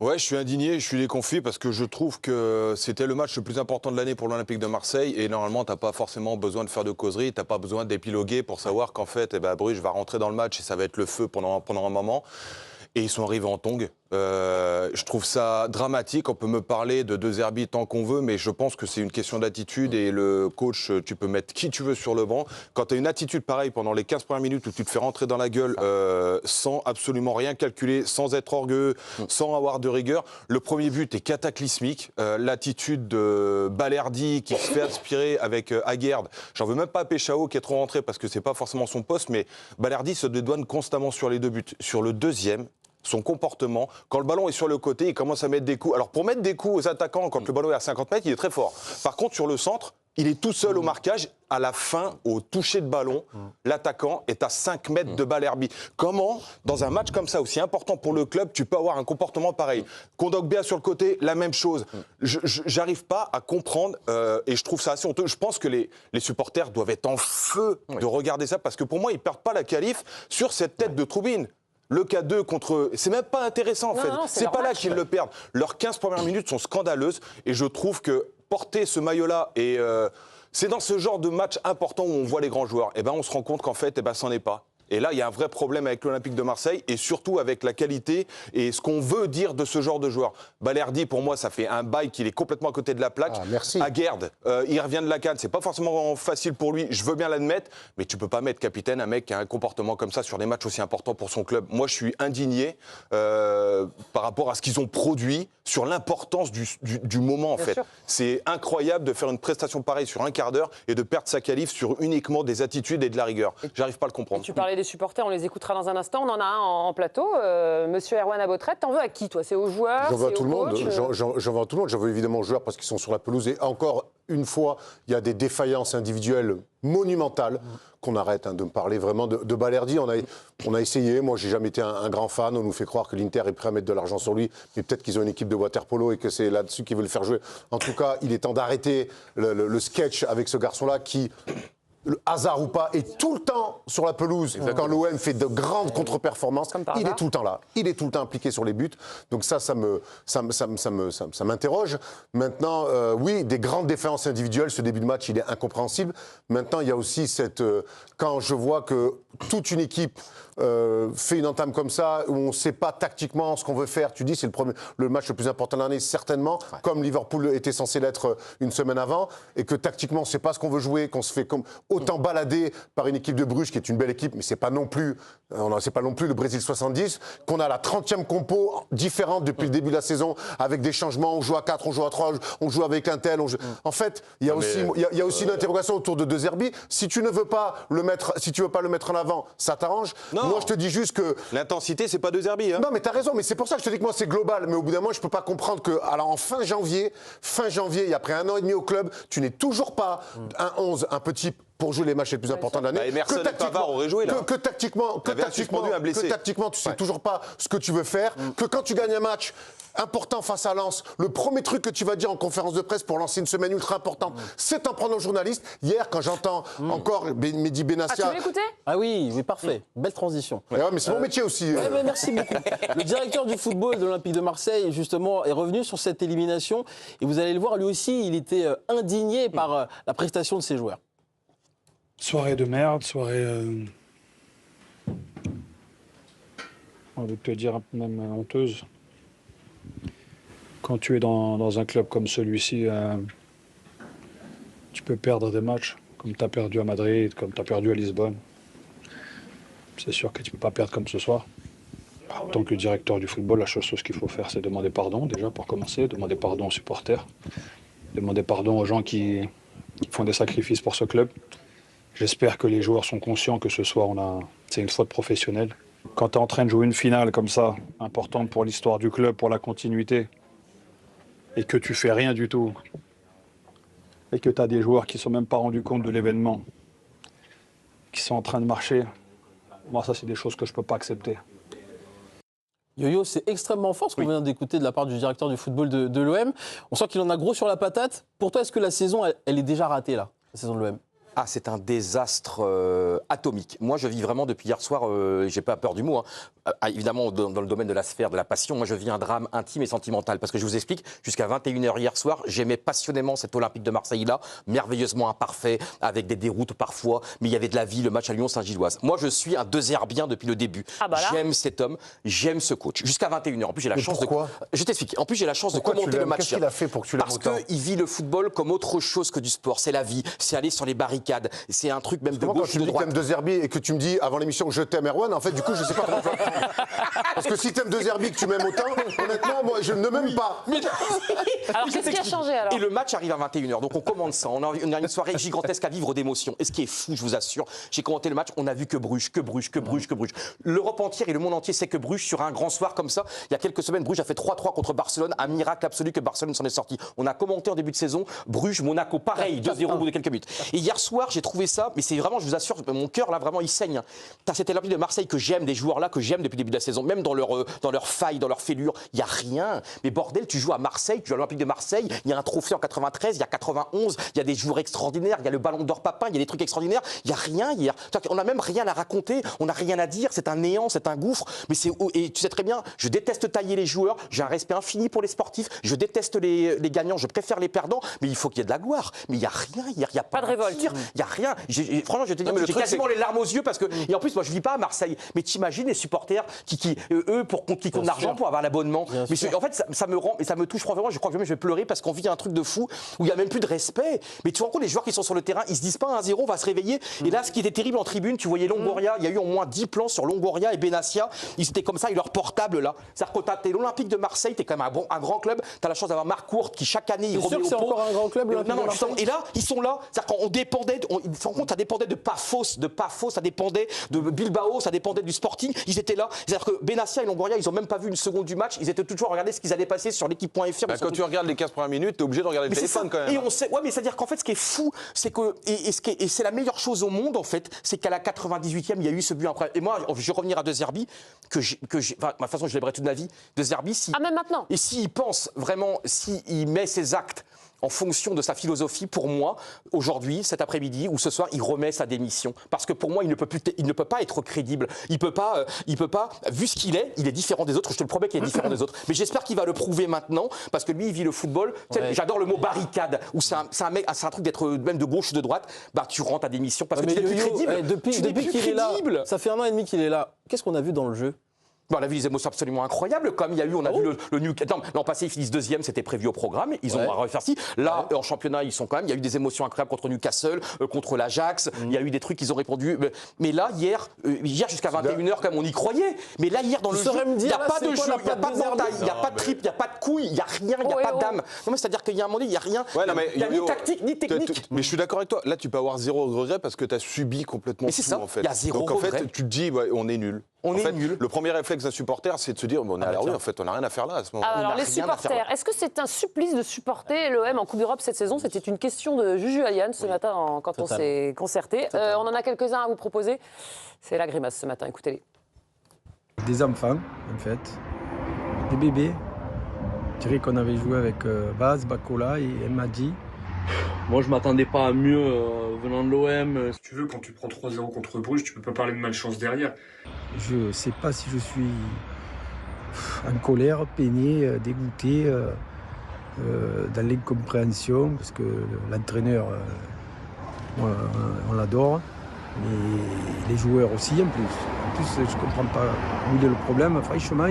Ouais, je suis indigné, je suis déconfit parce que je trouve que c'était le match le plus important de l'année pour l'Olympique de Marseille et normalement, tu n'as pas forcément besoin de faire de causerie, tu n'as pas besoin d'épiloguer pour savoir qu'en fait, Bruges va rentrer dans le match et ça va être le feu pendant un moment. Et ils sont arrivés en tongs. Je trouve ça dramatique. On peut me parler de deux Zerbi tant qu'on veut, mais je pense que c'est une question d'attitude. Et le coach, tu peux mettre qui tu veux sur le banc. Quand tu as une attitude pareille pendant les 15 premières minutes où tu te fais rentrer dans la gueule sans absolument rien calculer, sans être orgueilleux, sans avoir de rigueur, le premier but est cataclysmique. L'attitude de Balerdi qui se fait aspirer avec Aguerd. J'en veux même pas à Péchao qui est trop rentré parce que c'est pas forcément son poste, mais Balerdi se dédouane constamment sur les deux buts. Sur le deuxième, son comportement, quand le ballon est sur le côté, il commence à mettre des coups. Alors pour mettre des coups aux attaquants, quand le ballon est à 50 mètres, il est très fort. Par contre, sur le centre, il est tout seul au marquage. À la fin, au toucher de ballon, l'attaquant est à 5 mètres de Balerdi. Comment, dans un match comme ça, aussi important pour le club, tu peux avoir un comportement pareil? Kondogbia sur le côté, la même chose. J'arrive pas à comprendre et je trouve ça assez honteux. Je pense que les supporters doivent être en feu de regarder ça parce que pour moi, ils perdent pas la qualif sur cette tête de Troubine. Le K2 contre... C'est même pas intéressant, en fait. C'est pas là qu'ils le perdent. Leurs 15 premières minutes sont scandaleuses. Et je trouve que porter ce maillot-là, et c'est dans ce genre de match important où on voit les grands joueurs, et ben on se rend compte qu'en fait, c'en est pas. Et là, il y a un vrai problème avec l'Olympique de Marseille et surtout avec la qualité et ce qu'on veut dire de ce genre de joueur. Balerdi, pour moi, ça fait un bail qu'il est complètement à côté de la plaque. Ah, merci. Aguerd, il revient de la CAN. C'est pas forcément facile pour lui, je veux bien l'admettre, mais tu peux pas mettre capitaine un mec qui a un comportement comme ça sur des matchs aussi importants pour son club. Moi, je suis indigné par rapport à ce qu'ils ont produit, sur l'importance du moment, en fait. C'est incroyable de faire une prestation pareille sur un quart d'heure et de perdre sa qualif sur uniquement des attitudes et de la rigueur. J'arrive pas à le comprendre. Tu parlais des supporters, on les écoutera dans un instant. On en a un en plateau. Monsieur Erwan Abotret, t'en veux à qui, toi? C'est aux joueurs? J'en veux à tout le monde. J'en veux à tout le monde. J'en veux évidemment aux joueurs parce qu'ils sont sur la pelouse. Et encore une fois, il y a des défaillances individuelles monumentales. Qu'on arrête de me parler vraiment de Balerdi. On a essayé. Moi, j'ai jamais été un grand fan. On nous fait croire que l'Inter est prêt à mettre de l'argent sur lui. Mais peut-être qu'ils ont une équipe de water-polo et que c'est là-dessus qu'ils veulent le faire jouer. En tout cas, il est temps d'arrêter le sketch avec ce garçon-là qui... Le hasard ou pas, est tout le temps sur la pelouse. Quand l'OM fait de grandes contre-performances, il est tout le temps là. Il est tout le temps impliqué sur les buts. Donc ça m'interroge. Maintenant, oui, des grandes défaillances individuelles. Ce début de match, il est incompréhensible. Maintenant, il y a aussi cette... quand je vois que toute une équipe fait une entame comme ça, où on ne sait pas tactiquement ce qu'on veut faire, tu dis c'est le match le plus important de l'année, certainement, comme Liverpool était censé l'être une semaine avant, et que tactiquement, on ne sait pas ce qu'on veut jouer, qu'on se fait comme autant balader par une équipe de Bruges, qui est une belle équipe, mais c'est pas non plus le Brésil 70, qu'on a la 30e compo différente depuis le début de la saison, avec des changements, on joue à 4, on joue à 3, on joue avec un tel. En fait, il y a aussi une interrogation autour de De Zerbi. Si tu ne veux pas le mettre, si tu veux pas le mettre en avant, ça t'arrange. Moi, je te dis juste que... L'intensité, c'est pas De Zerbi. Hein. Non, mais t'as raison, mais c'est pour ça que je te dis que moi, c'est global. Mais au bout d'un moment, je peux pas comprendre que, alors en fin janvier, et après 1 an et demi au club, tu n'es toujours pas un 11, un petit... pour jouer les matchs les plus importants de l'année. Emerson et Pavard auraient joué là. Que tactiquement, tu sais toujours pas ce que tu veux faire. Que quand tu gagnes un match important face à Lens, le premier truc que tu vas dire en conférence de presse pour lancer une semaine ultra importante, c'est t'en prendre aux journalistes. Hier, quand j'entends encore Mehdi Benassia... Ah, tu veux l'écouter? Ah oui, parfait. Belle transition. Ouais, mais c'est mon métier aussi. Merci beaucoup. Le directeur du football de l'Olympique de Marseille, justement, est revenu sur cette élimination. Et vous allez le voir, lui aussi, il était indigné par la prestation de ses joueurs. Soirée de merde, soirée... on veut te dire même honteuse. Quand tu es dans un club comme celui-ci, tu peux perdre des matchs, comme tu as perdu à Madrid, comme tu as perdu à Lisbonne. C'est sûr que tu ne peux pas perdre comme ce soir. En tant que directeur du football, la seule chose qu'il faut faire, c'est demander pardon, déjà, pour commencer, demander pardon aux supporters, demander pardon aux gens qui font des sacrifices pour ce club. J'espère que les joueurs sont conscients que ce soir, c'est une faute professionnelle. Quand tu es en train de jouer une finale comme ça, importante pour l'histoire du club, pour la continuité, et que tu fais rien du tout, et que tu as des joueurs qui ne sont même pas rendus compte de l'événement, qui sont en train de marcher, moi, ça, c'est des choses que je ne peux pas accepter. Yo-Yo, c'est extrêmement fort ce qu'on vient d'écouter de la part du directeur du football de l'OM. On sent qu'il en a gros sur la patate. Pour toi, est-ce que la saison, elle est déjà ratée, là, la saison de l'OM? Ah, c'est un désastre atomique. Moi, je vis vraiment depuis hier soir, j'ai pas peur du mot, évidemment dans le domaine de la sphère, de la passion, moi je vis un drame intime et sentimental. Parce que je vous explique, jusqu'à 21h hier soir, j'aimais passionnément cet Olympique de Marseille-là, merveilleusement imparfait, avec des déroutes parfois, mais il y avait de la vie, le match à Lyon-Saint-Gilloise. Moi, je suis un deuxerbien depuis le début. Ah bah là. J'aime cet homme, j'aime ce coach. Jusqu'à 21h. En plus, j'ai la chance pourquoi Je t'explique. En plus, j'ai la chance Pourquoi de tu commenter le l'aimes? match. Qu'est-ce qu'il a fait pour que tu l'aimes Parce autant qu'il vit le football comme autre chose que du sport. C'est la vie, c'est aller sur les barricades, c'est un truc même de Comment quand gauche tu ou me de dis que droite. t'aimes De Zerbi et que tu me dis avant l'émission je t'aime Erwan, en fait du coup je sais pas comment tu vas prendre. Parce que si t'aimes De Zerbi que tu m'aimes autant, honnêtement moi je ne m'aime pas. Alors, qu'est-ce qui a changé alors? Et le match arrive à 21h, donc on commande ça. On a une soirée gigantesque à vivre d'émotions. Et ce qui est fou, je vous assure, j'ai commenté le match, on a vu que Bruges. L'Europe entière et le monde entier sait que Bruges, sur un grand soir comme ça, il y a quelques semaines, Bruges a fait 3-3 contre Barcelone, un miracle absolu que Barcelone s'en est sorti. On a commenté en début de saison, Bruges, Monaco, pareil, 2-0 au bout de quelques minutes. Et hier soir, j'ai trouvé ça, mais c'est vraiment, je vous assure, mon cœur là, vraiment, il saigne. T'as cet Olympique de Marseille que j'aime, des joueurs là que j'aime depuis le début de la saison, même dans leur faille, dans leur fêlure, il n'y a rien. Mais bordel, tu joues à Marseille, tu joues à l'Olympique de Marseille, il y a un trophée en 93, il y a 91, il y a des joueurs extraordinaires, il y a le ballon d'or Papin, il y a des trucs extraordinaires, il n'y a rien hier. On n'a même rien à raconter, on n'a rien à dire, c'est un néant, c'est un gouffre. Mais et tu sais très bien, je déteste tailler les joueurs, j'ai un respect infini pour les sportifs, je déteste les gagnants, je préfère les perdants, mais il faut qu'il y ait de la gloire. Mais il n'y a rien hier, il n'y a pas de révolte. Il n'y a rien. Franchement, je te dis, j'ai quasiment les larmes aux yeux parce que, et en plus, moi je ne vis pas à Marseille, mais t'imagines les supporters qui eux, qui comptent l'argent pour avoir l'abonnement. Mais en fait, ça me rend, et ça me touche vraiment, je crois que même je vais pleurer parce qu'on vit un truc de fou où il n'y a même plus de respect. Mais tu te rends compte, les joueurs qui sont sur le terrain, ils se disent pas 1-0, on va se réveiller. Et là, ce qui était terrible en tribune, tu voyais Longoria, il y a eu au moins 10 plans sur Longoria et Benassia, ils étaient comme ça, avec leur portable là. C'est-à-dire que t'es l'Olympique de Marseille, t'es quand même un grand club, t'as la chance d'avoir Marc Courte qui chaque année, il T'es sûr remet que c'est au pot. encore un grand club, l'Olympique de Marseille ? Et là, ils sont là, c'est-à-dire qu'on dépendait, ils se rendent compte, ça dépendait de Pafos, ça dépendait de Bilbao, ça dépendait du Sporting, ils étaient là. C'est-à-dire que Benassia et Longoria, ils ont même pas vu une seconde du match, ils étaient toujours à regarder ce qu'ils allaient passer sur l'équipe.fr. Quand tu regardes les 15 premières minutes, t'es obligé de regarder le téléphone quand même. Et on sait, ouais, mais c'est-à-dire qu'en fait, ce qui est fou, c'est que, et c'est la meilleure chose au monde, en fait, c'est qu'à la 98e, il y a eu ce but incroyable. Et moi, je vais revenir à De Zerbi, de toute façon, je l'aimerais toute ma vie. De Zerbi, même maintenant. Et s'il pense vraiment, s'il met ses actes en fonction de sa philosophie, pour moi, aujourd'hui, cet après-midi ou ce soir, il remet sa démission. Parce que pour moi, il ne peut pas être crédible. Il peut pas, vu ce qu'il est, il est différent des autres. Je te le promets qu'il est différent des autres. Mais j'espère qu'il va le prouver maintenant, parce que lui, il vit le football. Ouais. J'adore le mot barricade, où c'est un truc d'être même de gauche ou de droite. Bah, tu rends ta démission parce que tu n'es plus crédible. Depuis qu'il est là, ça fait 1 an et demi qu'il est là. Qu'est-ce qu'on a vu dans le jeu ? Bon, on a vu des émotions absolument incroyables. Comme il y a eu, on a vu le Newcastle. L'an passé, ils finissent 2e, c'était prévu au programme. Ils ont refait ci. Là, en championnat, ils sont quand même. Il y a eu des émotions incroyables contre Newcastle, contre l'Ajax. Il y a eu des trucs qu'ils ont répondu. Mais là, hier jusqu'à 21h, comme on y croyait. Mais là, hier, dans le jeu, il n'y a pas de jeu, il n'y a pas de mental, il n'y a pas de trip, il n'y a pas de couilles, il n'y a rien, il n'y a pas d'âme. Non, mais c'est-à-dire qu'il y a un moment donné, il n'y a rien. Il n'y a ni tactique, ni technique. Mais je suis d'accord avec toi. Là, tu peux avoir zéro regret parce que tu as subi complètement tout, ça, en fait. Il y a zéro regret. Donc, en fait, tu te dis, on est nul. On est nul. Le premier réflexe d'un supporter, c'est de se dire, on est à la rue, en fait, on n'a rien à faire là à ce moment. Alors, les supporters, est-ce que c'est un supplice de supporter l'OM en Coupe d'Europe cette saison? C'était une question de Juju Ayane ce matin quand on s'est concerté. On en a quelques-uns à vous proposer. C'est la grimace ce matin, écoutez-les. Des enfants, en fait, des bébés. Je dirais qu'on avait joué avec Baz, Bakola et Madi. Moi, je m'attendais pas à mieux venant de l'OM. Si tu veux, quand tu prends 3-0 contre Bruges, tu peux pas parler de malchance derrière. Je sais pas si je suis en colère, peiné, dégoûté, dans l'incompréhension, parce que l'entraîneur, on l'adore, et les joueurs aussi en plus. En plus, je comprends pas où est le problème. Franchement,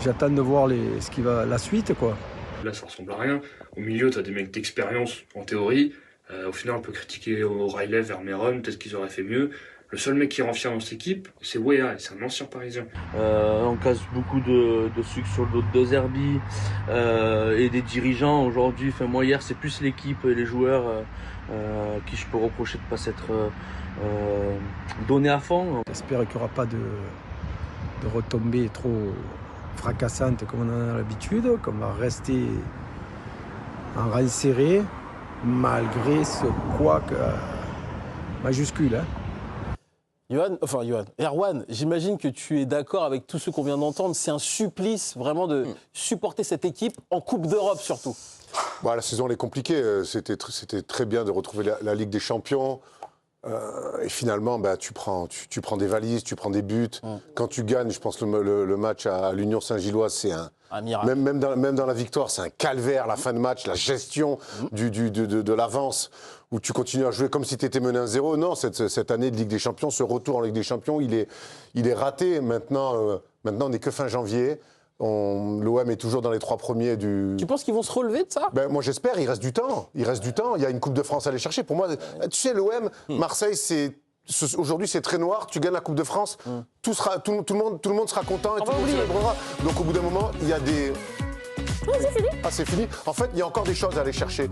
j'attends de voir la suite, quoi. Là, ça ressemble à rien. Au milieu, tu as des mecs d'expérience, en théorie. Au final, on peut critiquer O'Reilly, Vermeeren, peut-être qu'ils auraient fait mieux. Le seul mec qui rend fier dans cette équipe, c'est Weah, et c'est un ancien Parisien. On casse beaucoup de sucre sur le dos de Zerbi et des dirigeants aujourd'hui. Enfin, moi, hier, c'est plus l'équipe et les joueurs qui je peux reprocher de ne pas s'être donné à fond. J'espère qu'il n'y aura pas de retombées trop fracassante comme on en a l'habitude, qu'on va rester en rang serré malgré ce couac majuscule. Erwan, j'imagine que tu es d'accord avec tout ce qu'on vient d'entendre. C'est un supplice vraiment de supporter cette équipe en Coupe d'Europe surtout. Bon, la saison elle est compliquée. C'était très bien de retrouver la Ligue des Champions. Et finalement, tu prends des valises, tu prends des buts. Quand tu gagnes, je pense que le match à l'Union Saint-Gilloise, c'est un miracle. Même dans la victoire, c'est un calvaire, la fin de match, la gestion de l'avance, où tu continues à jouer comme si tu étais mené 1-0. Non, cette année de Ligue des Champions, ce retour en Ligue des Champions, il est raté. Maintenant, on n'est que fin janvier. L'OM est toujours dans les 3 premiers du... Tu penses qu'ils vont se relever de ça ? Moi, j'espère. Il reste du temps. Il y a une Coupe de France à aller chercher. Pour moi, tu sais, l'OM, Marseille, aujourd'hui, c'est très noir. Tu gagnes la Coupe de France, tout le monde sera content et tout le monde célébrera. Donc, au bout d'un moment, il y a des... c'est fini. Ah, c'est fini. En fait, il y a encore des choses à aller chercher.